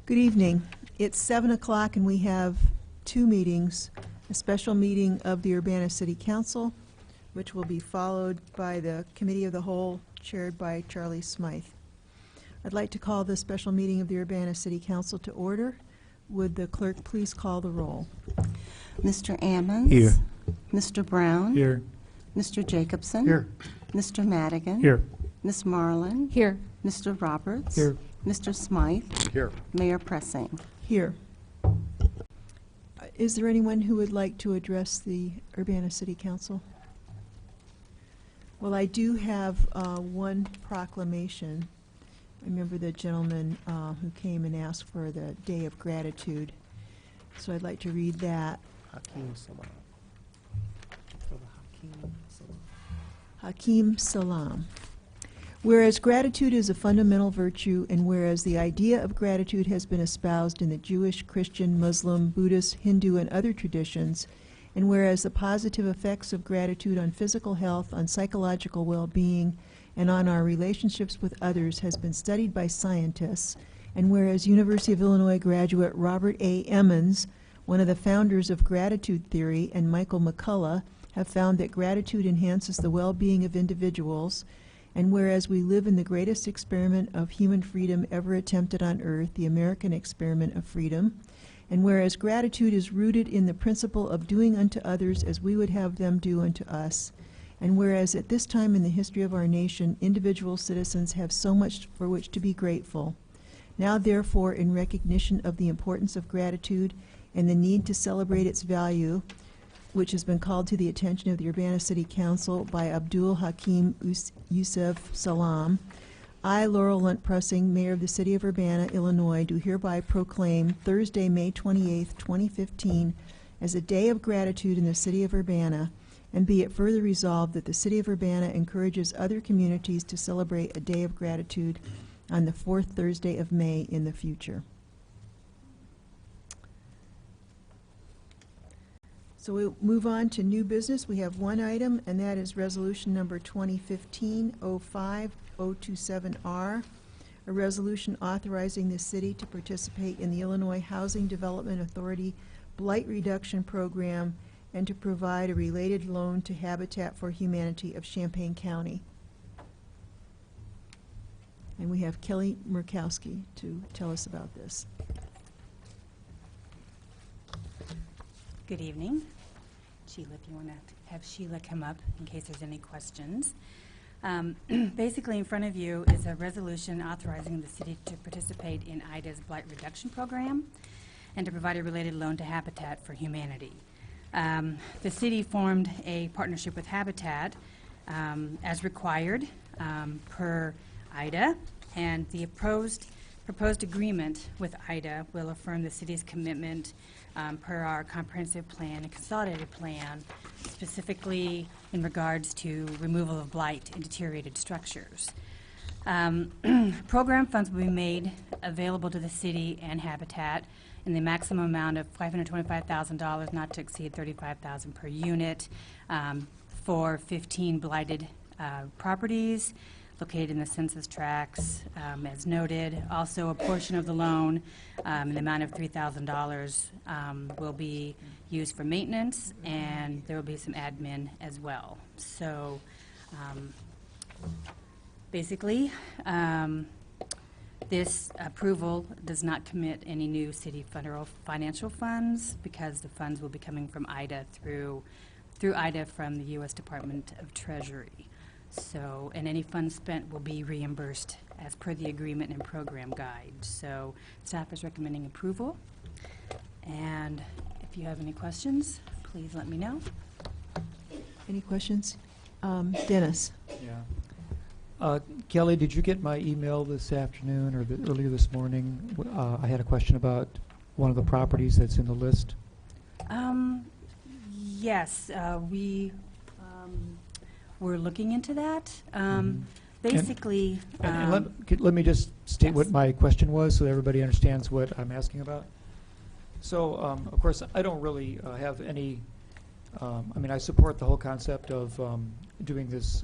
Good evening. It's 7 o'clock and we have two meetings, a special meeting of the Urbana City Council, which will be followed by the Committee of the Whole, chaired by Charlie Smythe. I'd like to call the special meeting of the Urbana City Council to order. Would the clerk please call the roll? Mr. Ammons? Here. Mr. Brown? Here. Mr. Jacobson? Here. Mr. Madigan? Here. Ms. Marlin? Here. Mr. Roberts? Here. Mr. Smythe? Here. Mayor Pressing. Here. Is there anyone who would like to address the Urbana City Council? Well, I do have one proclamation. I remember the gentleman who came and asked for the Day of Gratitude. So I'd like to read that. Hakeem Salam. Hakeem Salam. Whereas gratitude is a fundamental virtue, and whereas the idea of gratitude has been espoused in the Jewish, Christian, Muslim, Buddhist, Hindu, and other traditions, and whereas the positive effects of gratitude on physical health, on psychological well-being, and on our relationships with others has been studied by scientists, and whereas University of Illinois graduate Robert A. Emmons, one of the founders of gratitude theory, and Michael McCullough have found that gratitude enhances the well-being of individuals, and whereas we live in the greatest experiment of human freedom ever attempted on earth, the American experiment of freedom, and whereas gratitude is rooted in the principle of doing unto others as we would have them do unto us, and whereas at this time in the history of our nation, individual citizens have so much for which to be grateful, now therefore in recognition of the importance of gratitude and the need to celebrate its value, which has been called to the attention of the Urbana City Council by Abdul Hakim Yusuf Salam, I, Laurel Lunt Pressing, Mayor of the City of Urbana, Illinois, do hereby proclaim Thursday, May 28, 2015, as a day of gratitude in the City of Urbana, and be it further resolved that the City of Urbana encourages other communities to celebrate a day of gratitude on the fourth Thursday of May in the future. So we'll move on to new business. We have one item, and that is resolution number 2015-05-027R, a resolution authorizing the city to participate in the Illinois Housing Development Authority Blight Reduction Program and to provide a related loan to Habitat for Humanity of Champaign County. And we have Kelly Murkowski to tell us about this. Good evening. Sheila, if you want to have Sheila come up in case there's any questions. Basically in front of you is a resolution authorizing the city to participate in IDA's Blight Reduction Program and to provide a related loan to Habitat for Humanity. The city formed a partnership with Habitat as required per IDA, and the proposed agreement with IDA will affirm the city's commitment per our comprehensive plan and consolidated plan, specifically in regards to removal of blight in deteriorated structures. Program funds will be made available to the city and Habitat in the maximum amount of $525,000, not to exceed $35,000 per unit, for 15 blighted properties located in the census tracts, as noted. Also, a portion of the loan, in the amount of $3,000, will be used for maintenance, and there will be some admin as well. So, basically, this approval does not commit any new city federal financial funds because the funds will be coming from IDA through IDA from the U.S. Department of Treasury. So, and any funds spent will be reimbursed as per the agreement and program guide. So, staff is recommending approval. And if you have any questions, please let me know. Any questions? Dennis. Yeah. Kelly, did you get my email this afternoon or earlier this morning? I had a question about one of the properties that's in the list. Yes, we're looking into that. Basically, And let me just state what my question was so that everybody understands what I'm asking about. So, of course, I don't really have any, I mean, I support the whole concept of doing this,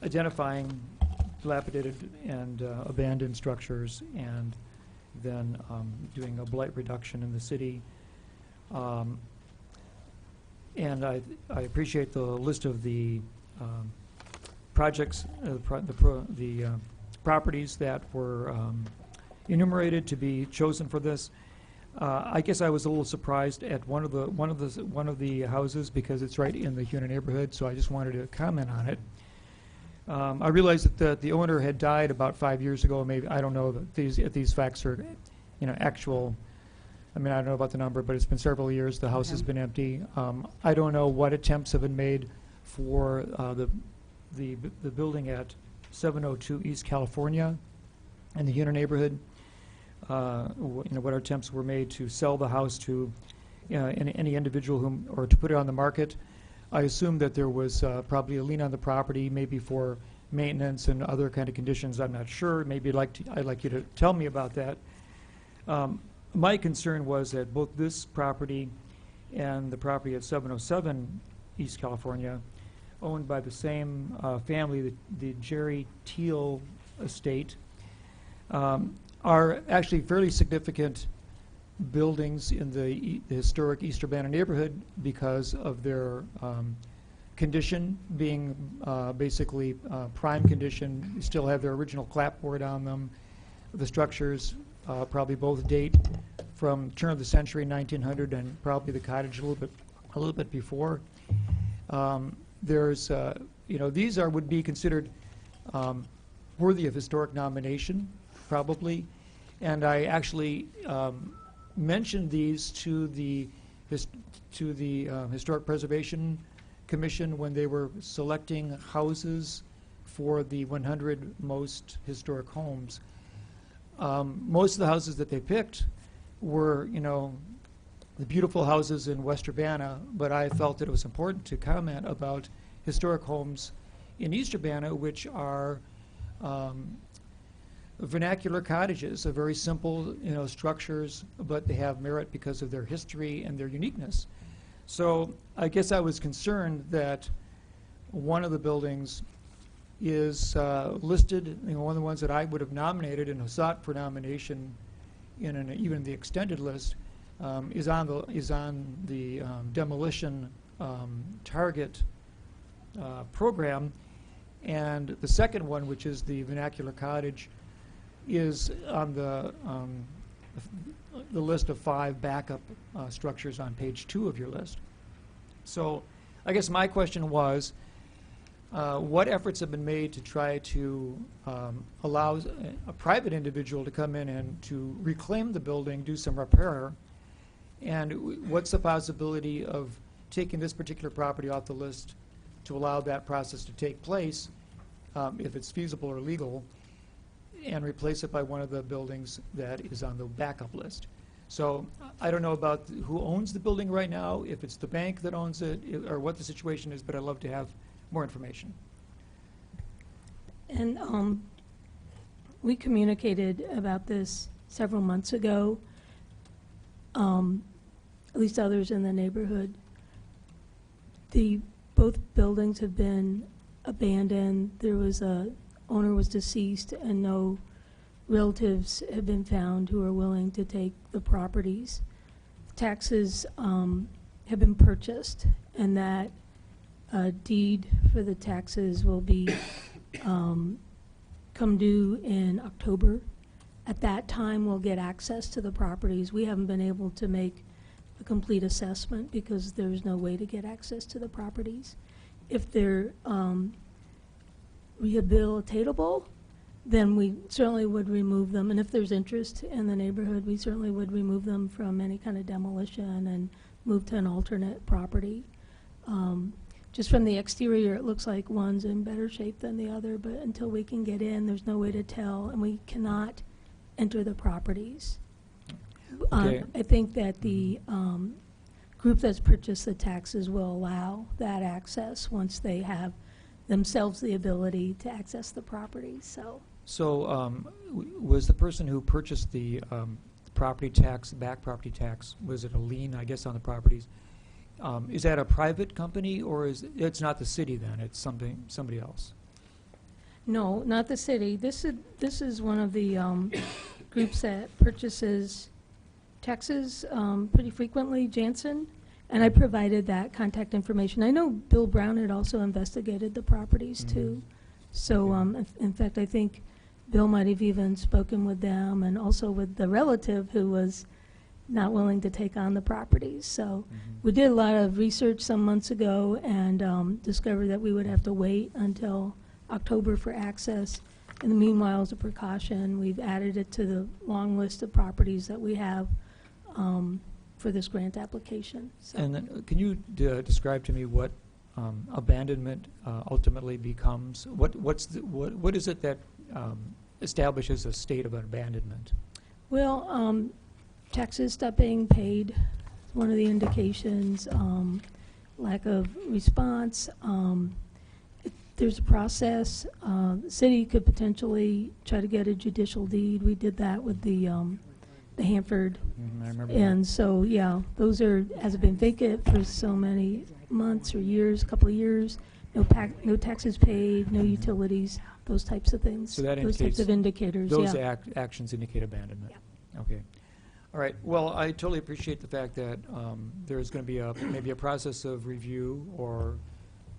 identifying dilapidated and abandoned structures, and then doing a blight reduction in the city. And I appreciate the list of the projects, the properties that were enumerated to be chosen for this. I guess I was a little surprised at one of the houses because it's right in the Huna neighborhood, so I just wanted to comment on it. I realized that the owner had died about 5 years ago. Maybe I don't know if these facts are, actual. I mean, I don't know about the number, but it's been several years. The house has been empty. I don't know what attempts have been made for the building at 702 East California in the Huna neighborhood. What attempts were made to sell the house to any individual or to put it on the market. I assume that there was probably a lien on the property, maybe for maintenance and other kind of conditions. I'm not sure. Maybe I'd like you to tell me about that. My concern was that both this property and the property at 707 East California, owned by the same family, the Jerry Teal estate, are actually fairly significant buildings in the historic East Urbana neighborhood because of their condition being basically prime condition. You still have their original clapboard on them. The structures probably both date from turn of the century, 1900, and probably the cottage a little bit before. There's, these would be considered worthy of historic nomination, probably, and I actually mentioned these to the Historic Preservation Commission when they were selecting houses for the 100 most historic homes. Most of the houses that they picked were, the beautiful houses in West Urbana, but I felt that it was important to comment about historic homes in East Urbana, which are vernacular cottages, are very simple, structures, but they have merit because of their history and their uniqueness. So I guess I was concerned that one of the buildings is listed, one of the ones that I would have nominated and sought for nomination in even the extended list, is on the demolition target program, and the second one, which is the vernacular cottage, is on the list of 5 backup structures on page 2 of your list. So I guess my question was, what efforts have been made to try to allow a private individual to come in and to reclaim the building, do some repair, and what's the possibility of taking this particular property off the list to allow that process to take place, if it's feasible or legal, and replace it by one of the buildings that is on the backup list. So I don't know about who owns the building right now, if it's the bank that owns it, or what the situation is, but I'd love to have more information. And we communicated about this several months ago, at least others in the neighborhood. Both buildings have been abandoned. Owner was deceased, and no relatives have been found who are willing to take the properties. Taxes have been purchased, and that deed for the taxes will be come due in October. At that time, we'll get access to the properties. We haven't been able to make a complete assessment because there's no way to get access to the properties. If they're rehabilitatable, then we certainly would remove them. And if there's interest in the neighborhood, we certainly would remove them from any kind of demolition and move to an alternate property. Just from the exterior, it looks like one's in better shape than the other, but until we can get in, there's no way to tell, and we cannot enter the properties. Okay. I think that the group that's purchased the taxes will allow that access once they have themselves the ability to access the property. So was the person who purchased the property tax, back property tax, was it a lien, I guess, on the properties? Is that a private company, or it's not the city then? It's somebody else? No, not the city. This is one of the groups that purchases taxes pretty frequently, Jansen, and I provided that contact information. I know Bill Brown had also investigated the properties too. So in fact, I think Bill might have even spoken with them and also with the relative who was not willing to take on the properties. So we did a lot of research some months ago and discovered that we would have to wait until October for access. In the meanwhile, as a precaution, we've added it to the long list of properties that we have for this grant application. So. And then, can you describe to me what abandonment ultimately becomes? What is it that establishes a state of abandonment? Well, taxes stop being paid, one of the indications, lack of response. There's a process. The city could potentially try to get a judicial deed. We did that with the Hanford. I remember. And so, yeah, those are, has been vacant for so many months or years, a couple of years. No taxes paid, no utilities, those types of things. So that those types of indicators, those yeah. actions indicate abandonment. Yeah. Okay. All right. Well, I totally appreciate the fact that there's going to be maybe a process of review or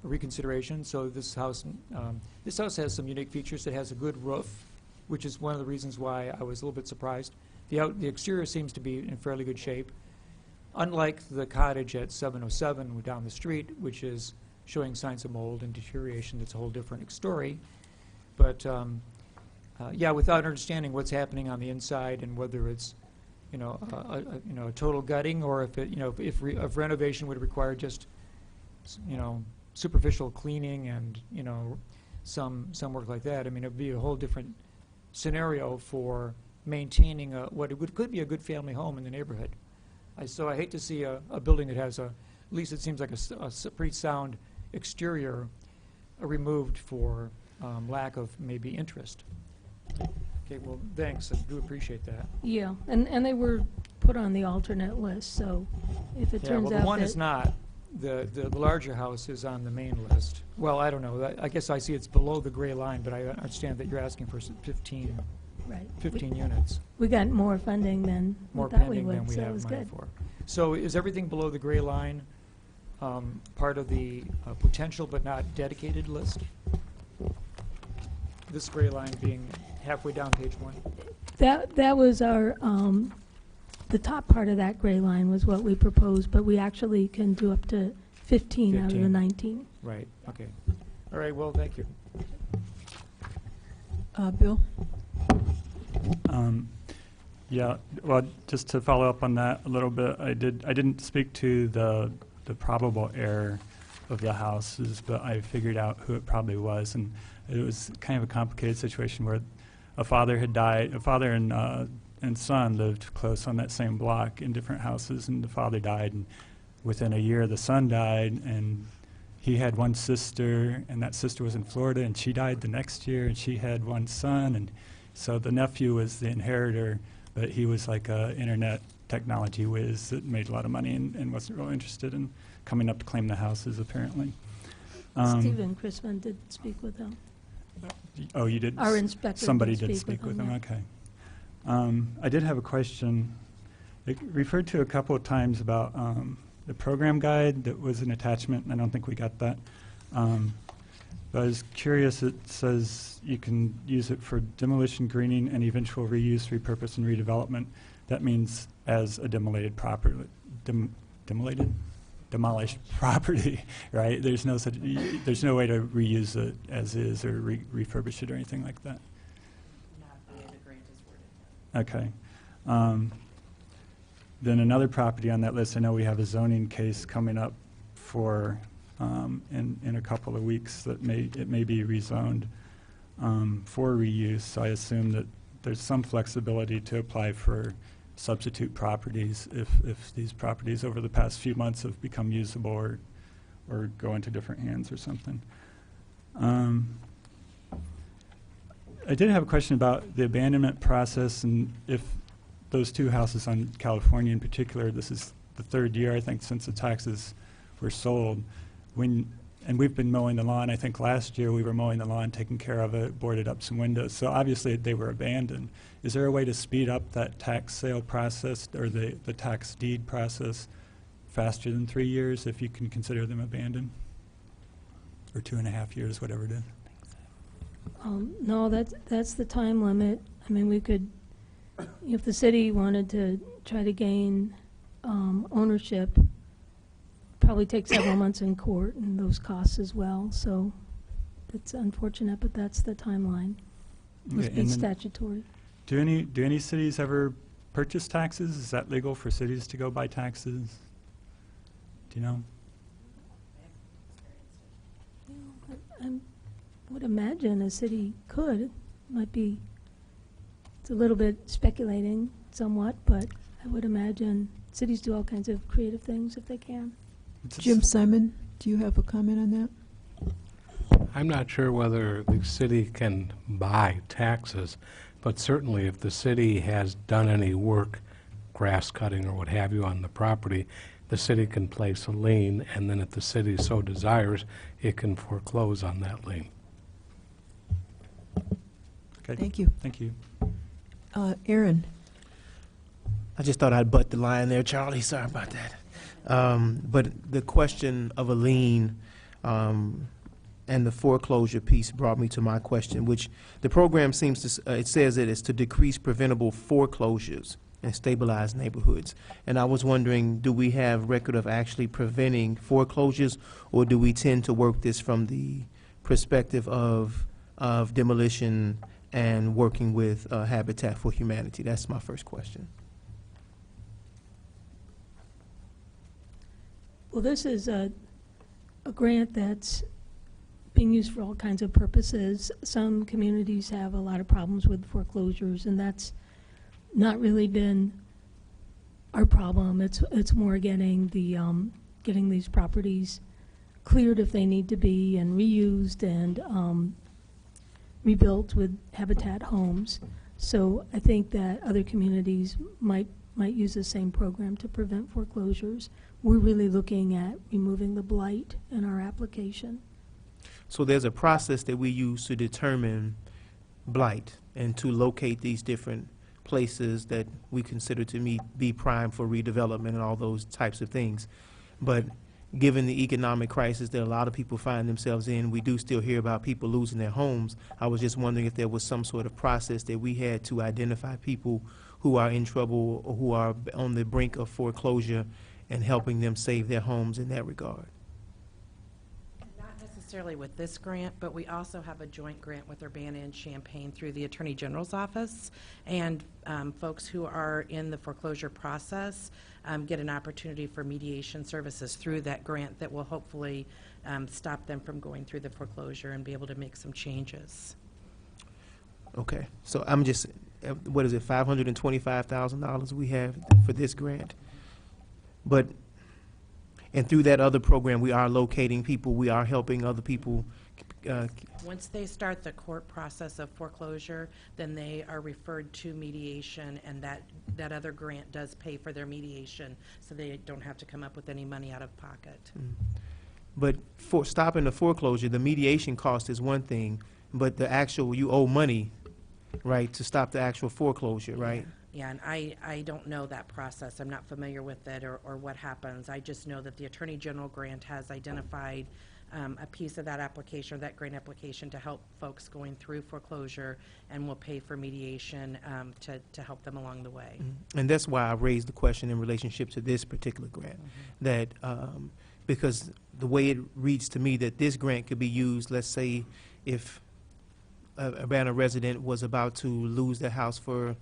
reconsideration. So this house has some unique features. It has a good roof, which is one of the reasons why I was a little bit surprised. The exterior seems to be in fairly good shape, unlike the cottage at 707 down the street, which is showing signs of mold and deterioration. That's a whole different story. But yeah, without understanding what's happening on the inside and whether it's a total gutting or if it if renovation would require just superficial cleaning and some work like that. I mean, it would be a whole different scenario for maintaining what could be a good family home in the neighborhood. So I hate to see a building that has at least it seems like a pretty sound exterior removed for lack of maybe interest. Okay, well, thanks. I do appreciate that. Yeah, and they were put on the alternate list, so if it turns well, out the one that is not. The larger house is on the main list. Well, I don't know. I guess I see it's below the gray line, but I understand that you're asking for 15 right. 15 units. We got more funding than More we thought we pending would, than we so it have was money good. for. So is everything below the gray line part of the potential but not dedicated list? This gray line being halfway down page 1? That was our, the top part of that gray line was what we proposed, but we actually can do up to 15 out of the 15. 19. Right, okay. All right, well, thank you. Bill? Yeah, well, just to follow up on that a little bit, I didn't speak to the probable heir of the houses, but I figured out who it probably was, and it was kind of a complicated situation where a father had died. A father and son lived close on that same block in different houses, and the father died, and within a year the son died, and he had one sister, and that sister was in Florida, and she died the next year, and she had one son, and so the nephew was the inheritor, but he was like a internet technology whiz that made a lot of money and wasn't real interested in coming up to claim the houses, apparently. Stephen Chrisman did speak with him. Oh, you did? Our inspector Somebody did did speak speak with with him, him, yeah. okay. I did have a question. It referred to a couple of times about the program guide that was an attachment, and I don't think we got that. But I was curious, it says you can use it for demolition, greening, and eventual reuse, repurpose, and redevelopment. That means as a demolished property, demolished property, right? There's no such, there's no way to reuse it as is or refurbish it or anything like that. Not the way the grant is worded. Okay. Then another property on that list, I know we have a zoning case coming up for in a couple of weeks that it may be rezoned for reuse. So I assume that there's some flexibility to apply for substitute properties if these properties over the past few months have become usable or go into different hands or something. I did have a question about the abandonment process, and if those two houses on California in particular, this is the third year, I think, since the taxes were sold. When and we've been mowing the lawn. I think last year we were mowing the lawn, taking care of it, boarded up some windows. So obviously they were abandoned. Is there a way to speed up that tax sale process or the tax deed process faster than 3 years if you can consider them abandoned? Or 2.5 years, whatever it is? No, that's the time limit. I mean, we could, if the city wanted to try to gain ownership, probably take several months in court and those costs as well. So it's unfortunate, but that's the timeline. Must Okay, be and then statutory. do any cities ever purchase taxes? Is that legal for cities to go buy taxes? Do you know? I would imagine a city could. Might be, it's a little bit speculating somewhat, but I would imagine cities do all kinds of creative things if they can. Jim Simon, do you have a comment on that? I'm not sure whether the city can buy taxes, but certainly if the city has done any work, grass cutting or what have you on the property, the city can place a lien, and then if the city so desires, it can foreclose on that lien. Okay. Thank you. Thank you. Aaron? I just thought I'd butt the line there, Charlie. Sorry about that. But the question of a lien and the foreclosure piece brought me to my question, which the program seems to, it says it is to decrease preventable foreclosures and stabilize neighborhoods. And I was wondering, do we have record of actually preventing foreclosures, or do we tend to work this from the perspective of demolition and working with Habitat for Humanity? That's my first question. Well, this is a grant that's being used for all kinds of purposes. Some communities have a lot of problems with foreclosures, and that's not really been our problem. It's more getting the getting these properties cleared if they need to be, and reused and rebuilt with Habitat homes. So I think that other communities might use the same program to prevent foreclosures. We're really looking at removing the blight in our application. So there's a process that we use to determine blight and to locate these different places that we consider to be prime for redevelopment and all those types of things. But given the economic crisis that a lot of people find themselves in, we do still hear about people losing their homes. I was just wondering if there was some sort of process that we had to identify people who are in trouble or who are on the brink of foreclosure and helping them save their homes in that regard. Not necessarily with this grant, but we also have a joint grant with Urbana and Champaign through the Attorney General's office, and folks who are in the foreclosure process get an opportunity for mediation services through that grant that will hopefully stop them from going through the foreclosure and be able to make some changes. Okay, so I'm just, what is it, $525,000 we have for this grant? But, and through that other program, we are locating people, we are helping other people. Once they start the court process of foreclosure, then they are referred to mediation, and that other grant does pay for their mediation, so they don't have to come up with any money out of pocket. But for stopping the foreclosure, the mediation cost is one thing, but the actual, you owe money, right, to stop the actual foreclosure, right? Yeah, and I don't know that process. I'm not familiar with it or what happens. I just know that the Attorney General grant has identified a piece of that application, or that grant application, to help folks going through foreclosure, and will pay for mediation to help them along the way. And that's why I raised the question in relationship to this particular grant, that because the way it reads to me that this grant could be used, let's say if a Urbana resident was about to lose their house for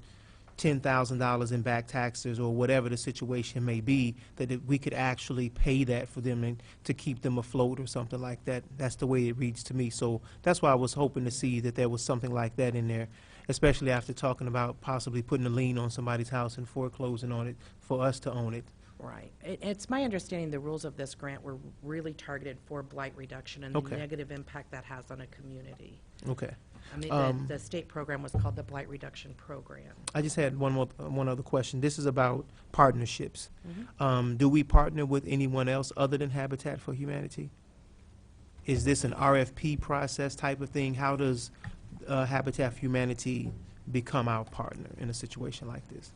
$10,000 in back taxes or whatever the situation may be, that we could actually pay that for them and to keep them afloat or something like that. That's the way it reads to me. So that's why I was hoping to see that there was something like that in there, especially after talking about possibly putting a lien on somebody's house and foreclosing on it for us to own it. Right. It's my understanding the rules of this grant were really targeted for blight reduction and the negative impact that has on a community. Okay. I mean, the state program was called the Blight Reduction Program. I just had one other question. This is about partnerships. Do we partner with anyone else other than Habitat for Humanity? is this an RFP process type of thing? How does Habitat for Humanity become our partner in a situation like this?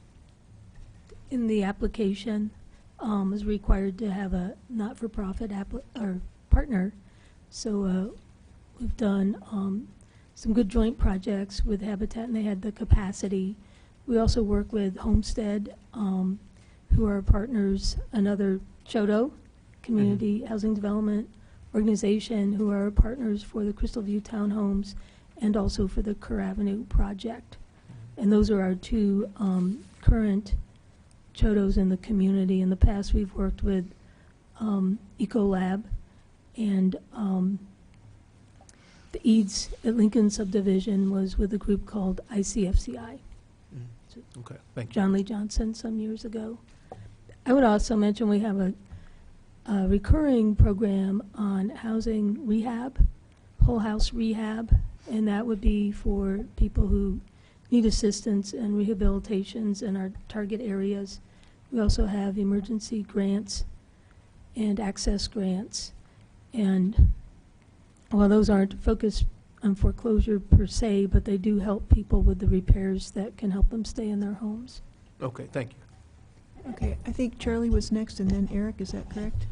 In the application, is required to have a not-for-profit or partner. So we've done some good joint projects with Habitat, and they had the capacity. We also work with Homestead, who are partners, another Chodo Community Housing Development Organization, who are partners for the Crystal View Townhomes and also for the Kerr Avenue project. And those are our two current Chodos in the community. In the past, we've worked with Ecolab and the EADS at Lincoln Subdivision was with a group called ICFCI. Okay, thank you. John Lee Johnson some years ago. I would also mention we have a recurring program on housing rehab, whole house rehab, and that would be for people who need assistance and rehabilitations in our target areas. We also have emergency grants and access grants. And while those aren't focused on foreclosure per se, but they do help people with the repairs that can help them stay in their homes. Okay, thank you. Okay, I think Charlie was next, and then Eric, is that correct?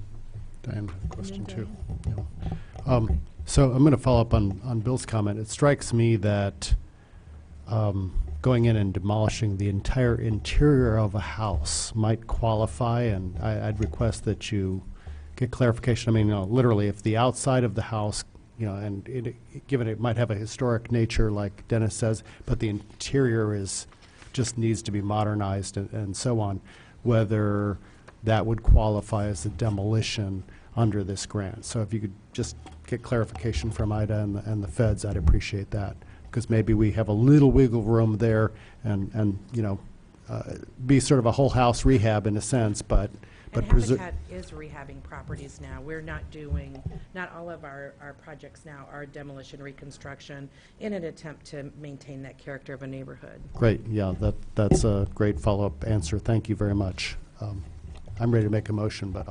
Diane, question then too. Diane. Yeah. So I'm going to follow up on Bill's comment. It strikes me that going in and demolishing the entire interior of a house might qualify, and I'd request that you get clarification. I mean, literally, if the outside of the house, and given it might have a historic nature, like Dennis says, but the interior just needs to be modernized and so on, whether that would qualify as a demolition under this grant. So if you could just get clarification from IDA and the feds, I'd appreciate that, because maybe we have a little wiggle room there and be sort of a whole house rehab in a sense, but Habitat is rehabbing properties now. We're not all of our projects now are demolition reconstruction in an attempt to maintain that character of a neighborhood. Great, yeah, that's a great follow-up answer. Thank you very much. I'm ready to make a motion, but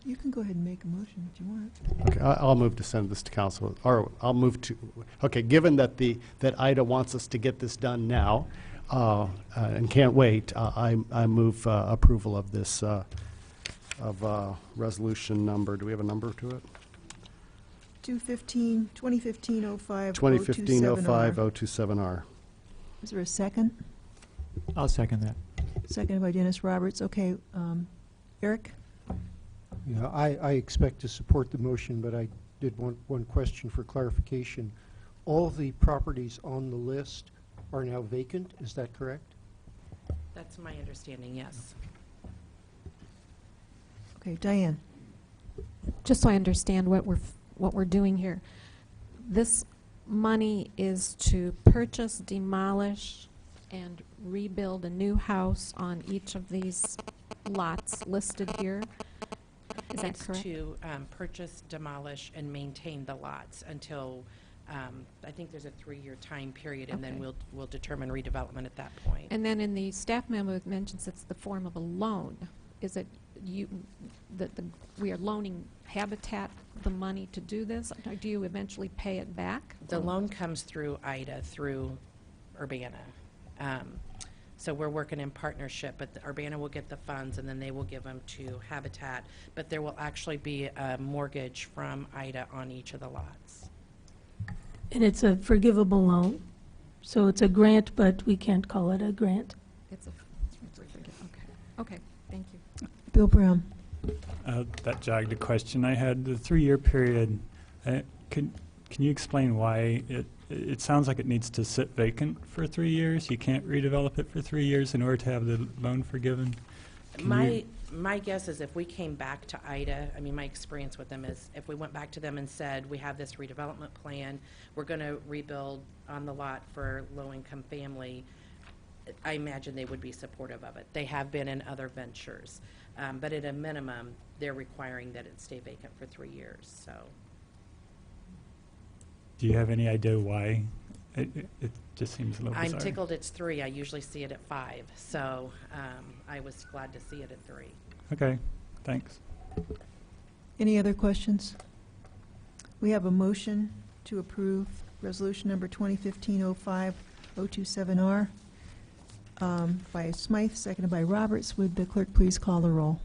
You can go ahead and make a motion if you want. okay, I'll move to send this to council, or I'll move to, okay, given that that IDA wants us to get this done now, and can't wait, I move approval of this, resolution number. Do we have a number to it? 2015-05-027R. 2015-05-027R. Is there a second? I'll second that. Seconded by Dennis Roberts. Okay, Eric? Yeah, I expect to support the motion, but I did want one question for clarification. All the properties on the list are now vacant, is that correct? That's my understanding, yes. Okay, Diane? Just so I understand what we're doing here. This money is to purchase, demolish, and rebuild a new house on each of these lots listed here. Is that It's correct? to purchase, demolish, and maintain the lots until, I think there's a 3-year time period, and then Okay. we'll determine redevelopment at that point. And then in the staff memo, it mentions it's the form of a loan. Is it we are loaning Habitat the money to do this? Or do you eventually pay it back? The loan comes through IDA, through Urbana. So we're working in partnership, but Urbana will get the funds, and then they will give them to Habitat. But there will actually be a mortgage from IDA on each of the lots. And it's a forgivable loan. So it's a grant, but we can't call it a grant. It's okay, thank you. Bill Brown? That jogged a question I had. The 3-year period, can you explain why it sounds like it needs to sit vacant for 3 years? You can't redevelop it for 3 years in order to have the loan forgiven? My guess is if we came back to IDA, I mean, my experience with them is if we went back to them and said, we have this redevelopment plan, we're going to rebuild on the lot for low-income family, I imagine they would be supportive of it. They have been in other ventures. But at a minimum, they're requiring that it stay vacant for 3 years, so. Do you have any idea why? It just seems a little bizarre. I'm tickled it's 3. I usually see it at 5, so I was glad to see it at 3. Okay, thanks. Any other questions? We have a motion to approve resolution number 2015-05-027R by Smythe, seconded by Roberts. Would the clerk please call the roll?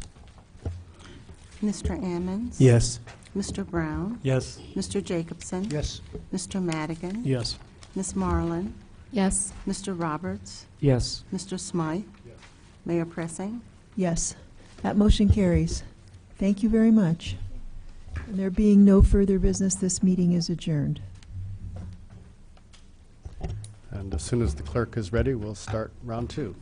Mr. Ammons? Yes. Mr. Brown? Yes. Mr. Jacobson? Yes. Mr. Madigan? Yes. Ms. Marlin? Yes. Mr. Roberts? Yes. Mr. Smythe? Mayor Pressing? Yes, that motion carries. Thank you very much. And there being no further business, this meeting is adjourned. And as soon as the clerk is ready, we'll start round 2.